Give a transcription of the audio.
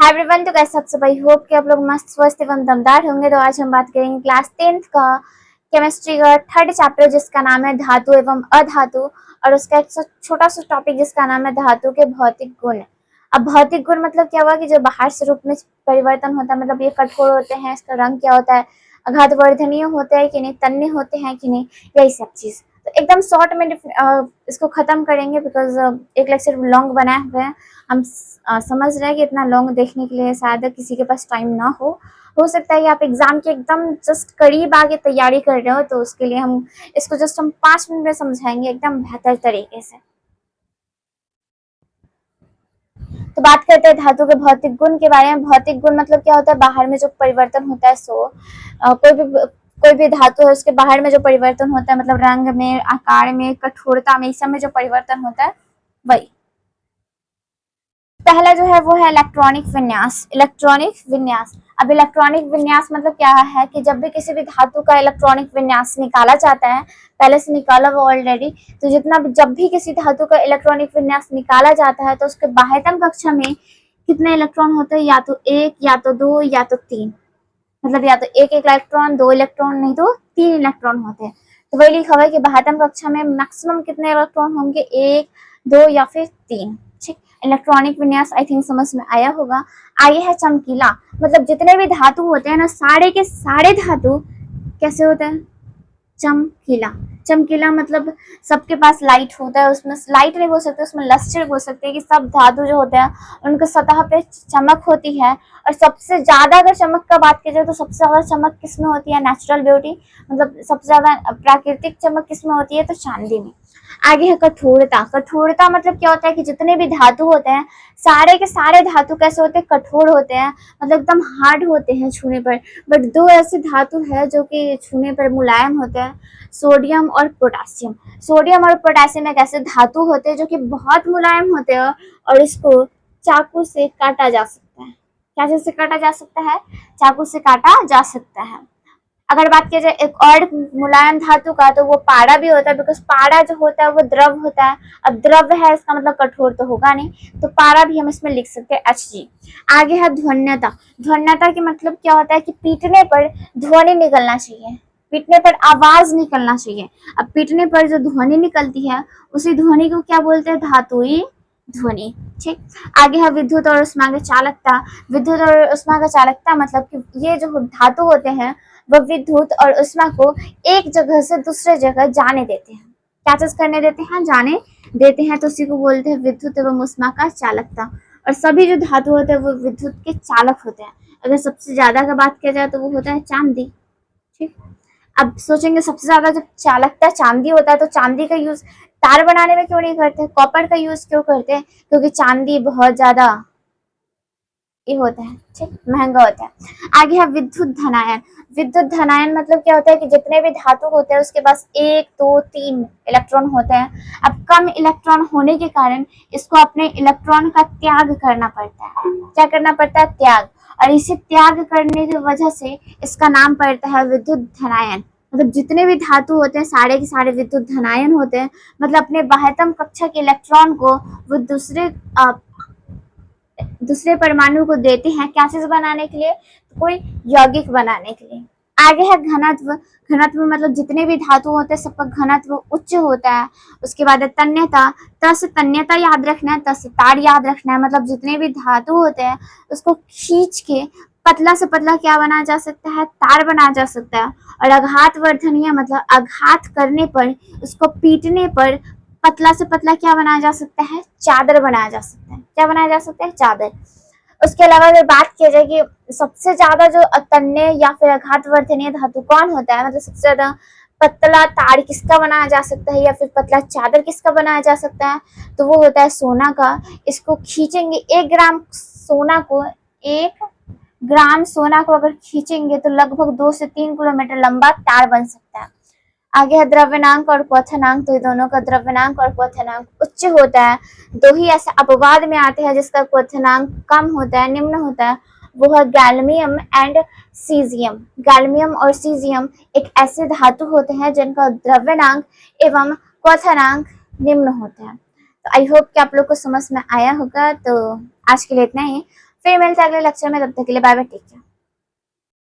Hi everyone, तो कैसे आप सब? आई होप कि आप लोग मस्त स्वस्थ एवं दमदार होंगे। तो आज हम बात करेंगे क्लास 10th का केमिस्ट्री का थर्ड चैप्टर जिसका नाम है धातु एवं अधातु, और उसका एक छोटा सा टॉपिक जिसका नाम है धातु के भौतिक गुण। अब भौतिक गुण मतलब क्या हुआ कि जो बाहर से रूप में परिवर्तन होता है, मतलब ये कठोर होते हैं, इसका रंग क्या होता है, आघातवर्धनीय होते हैं कि नहीं, तन्य होते हैं कि नहीं, यही सब चीज। तो एकदम शॉर्ट में इसको खत्म करेंगे बिकॉज एक लेक्चर लॉन्ग बनाए हुए हैं। हम समझ रहे हैं कि इतना लॉन्ग देखने के लिए शायद किसी के पास टाइम ना हो सकता है कि आप एग्जाम के एकदम जस्ट करीब आगे तैयारी कर रहे हो, तो उसके लिए हम इसको जस्ट हम 5 मिनट में समझाएंगे एकदम बेहतर तरीके से। तो बात करते हैं धातु के भौतिक गुण के बारे में। भौतिक गुण मतलब क्या होता है? बाहर में जो परिवर्तन होता है, सो कोई भी धातु है उसके बाहर में जो परिवर्तन होता है, मतलब रंग में, आकार में, कठोरता में, इस सब में जो परिवर्तन होता है वही। पहला जो है वो है इलेक्ट्रॉनिक विन्यास। इलेक्ट्रॉनिक विन्यास, अब इलेक्ट्रॉनिक विन्यास मतलब क्या है कि जब भी किसी भी धातु का इलेक्ट्रॉनिक विन्यास निकाला जाता है, पहले से निकाला वो ऑलरेडी, तो जितना भी जब भी किसी धातु का इलेक्ट्रॉनिक विन्यास निकाला जाता है तो उसके बाह्यतम कक्षा में कितने इलेक्ट्रॉन होते हैं? या तो एक, या तो दो, या तो तीन। मतलब या तो एक एक इलेक्ट्रॉन, दो इलेक्ट्रॉन, नहीं तो तीन इलेक्ट्रॉन होते हैं। तो वही लिखा हुआ है कि बाह्यतम कक्षा में मैक्सिमम कितने इलेक्ट्रॉन होंगे? एक, दो या फिर तीन। ठीक, इलेक्ट्रॉनिक विन्यास आई थिंक समझ में आया होगा। आगे है चमकीला, मतलब जितने भी धातु होते हैं ना, सारे के सारे धातु कैसे होते हैं? चमकीला। चमकीला मतलब सबके पास लाइट होता है, उसमें लाइट नहीं बोल सकते, उसमें लस्टर बोल सकते हैं कि सब धातु जो होते हैं उनके सतह पे चमक होती है। और सबसे ज्यादा अगर चमक का बात की जाए तो सबसे ज्यादा चमक किसमें होती है? नेचुरल ब्यूटी, मतलब सबसे ज्यादा प्राकृतिक चमक किसमें होती है? तो चांदी में। आगे है कठोरता। कठोरता मतलब क्या होता है कि जितने भी धातु होते हैं, सारे के सारे धातु कैसे होते हैं? कठोर होते हैं, मतलब एकदम हार्ड होते हैं छूने पर। बट दो ऐसे धातु है जो कि छूने पर मुलायम होते हैं, सोडियम और पोटासियम। सोडियम और पोटासियम एक ऐसे धातु होते हैं जो कि बहुत मुलायम होते हैं, और इसको चाकू से काटा जा सकता है। क्या से काटा जा सकता है? चाकू से काटा जा सकता है। अगर बात की जाए एक और मुलायम धातु का, तो वो पारा भी होता है, बिकॉज पारा जो होता है वो द्रव होता है। अब द्रव है, इसका मतलब कठोर तो होगा नहीं, तो पारा भी हम इसमें लिख सकते हैं Hg। आगे है ध्वन्यता। ध्वन्यता की मतलब क्या होता है कि पीटने पर ध्वनि निकलना चाहिए, पीटने पर आवाज निकलना चाहिए। अब पीटने पर जो ध्वनि निकलती है उसी ध्वनि को क्या बोलते हैं? धातुई ध्वनि। ठीक, आगे है विद्युत और उष्मा चालकता। विद्युत और उष्मा चालकता मतलब कि ये जो धातु होते हैं वह विद्युत और उष्मा को एक जगह से दूसरे जगह जाने देते हैं। क्या चीज करने देते हैं? जाने देते हैं, तो उसी को बोलते हैं विद्युत एवं उष्मा का चालकता। और सभी जो धातु होते हैं वो विद्युत के चालक होते हैं। अगर सबसे ज्यादा का बात किया जाए तो वो होता है चांदी। ठीक, अब सोचेंगे सबसे ज्यादा जब चालकता चांदी होता है तो चांदी का यूज तार बनाने में क्यों नहीं करते? कॉपर का यूज क्यों करते हैं? क्योंकि चांदी बहुत ज्यादा ये होता है, ठीक, महंगा होता है। आगे है विद्युत धनायन। विद्युत धनायन मतलब क्या होता है कि जितने भी धातु होते हैं उसके पास एक, दो, तीन इलेक्ट्रॉन होते हैं। अब कम इलेक्ट्रॉन होने के कारण इसको अपने इलेक्ट्रॉन का त्याग करना पड़ता है। क्या करना पड़ता है? त्याग। और इसे त्याग करने की वजह से इसका नाम पड़ता है विद्युत धनायन। मतलब जितने भी धातु होते हैं सारे के सारे विद्युत धनायन होते हैं, मतलब अपने बाह्यतम कक्षा के इलेक्ट्रॉन को वो दूसरे परमाणु को देते हैं। क्या चीज बनाने के लिए? तो कोई यौगिक बनाने के लिए। आगे है घनत्व। घनत्व मतलब जितने भी धातु होते हैं सबका घनत्व उच्च होता है। उसके बाद है तन्यता। त से तन्यता याद रखना है, त से तार याद रखना है। मतलब जितने भी धातु होते हैं उसको खींच के पतला से पतला क्या बनाया जा सकता है? तार बनाया जा सकता है। और आघात वर्धनीय मतलब आघात करने पर, उसको पीटने पर पतला से पतला क्या बनाया जा सकता है? चादर बनाया जा सकता है। क्या बनाया जा सकता है? चादर। उसके अलावा अगर बात की जाए कि सबसे ज्यादा जो तन्य या फिर आघात वर्धनीय धातु कौन होता है, मतलब सबसे ज्यादा पतला तार किसका बनाया जा सकता है या फिर पतला चादर किसका बनाया जा सकता है, तो वो होता है सोना का। इसको खींचेंगे 1 ग्राम सोना को, 1 ग्राम सोना को अगर खींचेंगे तो लगभग 2 से 3 किलोमीटर लंबा तार बन सकता है। आगे है द्रव्यनांक और क्वथनांक। तो ये दोनों का द्रव्यनांक और क्वथनांक उच्च होता है। दो ही ऐसे अपवाद में आते हैं जिसका क्वथनांक कम होता है, निम्न होता है, वो है गैल्मियम एंड सीजियम। गैल्मियम और सीजियम एक ऐसे धातु होते हैं जिनका द्रव्यनांक एवं क्वथनांक निम्न होता है। तो आई होप कि आप लोग को समझ में आया होगा। तो आज के लिए इतना ही। फिर मिलते हैं अगले लेक्चर में, तब तक के लिए बाय बाय, टेक केयर।